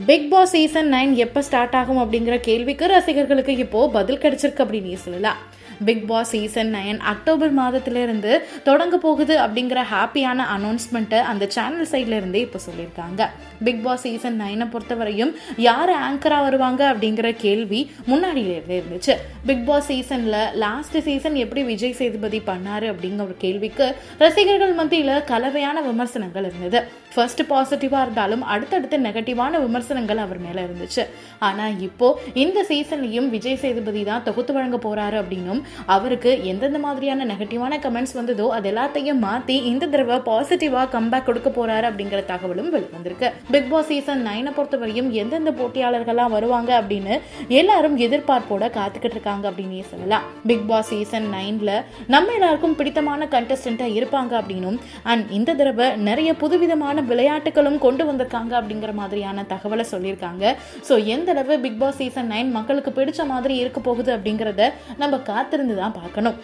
Big Boss season 9 எப்போ start ஆகும் அப்படிங்கிற கேள்விக்கு ரசிகர்களுக்கு இப்போ பதில் கிடைச்சிருக்கு அப்படின்னு சொல்லலாம். பிக் பாஸ் சீசன் 9 அக்டோபர் மாதத்திலிருந்து தொடங்க போகுது அப்படிங்கிற ஹாப்பியான அனௌன்ஸ்மெண்ட்டை அந்த சேனல் சைட்ல இருந்தே இப்போ சொல்லியிருக்காங்க. பிக் பாஸ் சீசன் 9 பொறுத்தவரையும் யார் ஆங்கரா வருவாங்க அப்படிங்கிற கேள்வி முன்னாடியிலே இருந்துச்சு. பிக் பாஸ் சீசன்ல லாஸ்ட் சீசன் எப்படி விஜய் சேதுபதி பண்ணாரு அப்படிங்கிற ஒரு கேள்விக்கு ரசிகர்கள் மத்தியில் கலவையான விமர்சனங்கள் இருந்தது. ஃபர்ஸ்ட் பாசிட்டிவா இருந்தாலும் அடுத்தடுத்து நெகட்டிவான விமர்சனங்கள் அவர் மேல இருந்துச்சு. ஆனா இப்போ இந்த சீசன்லயும் விஜய் சேதுபதி தான் தொகுத்து வழங்க போறாரு அப்படின்னும் அவருக்கு எந்தெந்த மாதிரியான நெகட்டிவான கமெண்ட்ஸ் வந்ததோ அது எல்லாத்தையும் மாத்தி இந்த தடவை பாசிட்டிவா கம்பேக் கொடுக்க போறாரு அப்படிங்கிற தகவலும் வெளிவந்திருக்கு. பிக் பாஸ் சீசன் 9 பொறுத்தவரையும் எந்தெந்த போட்டியாளர்கள்லாம் வருவாங்க அப்படின்னு எல்லாரும் எதிர்பார்ப்போட காத்துக்கிட்டு இருக்காங்க அப்படின்னு சொல்லலாம். பிக் பாஸ் சீசன் 9ல நம்ம எல்லாருக்கும் பிடித்தமான கண்டஸ்டன்டா இருப்பாங்க அப்படின்னும் அண்ட் இந்த தடவை நிறைய புதுவிதமான விளையாட்டுகளும் கொண்டு வந்திருக்காங்க அப்படிங்கிற மாதிரியான தகவலை சொல்லியிருக்காங்க. ஸோ எந்த அளவு பிக் பாஸ் சீசன் 9 மக்களுக்கு பிடிச்ச மாதிரி இருக்க போகுது அப்படிங்கிறத நம்ம காத்திருந்து தான் பார்க்கணும்.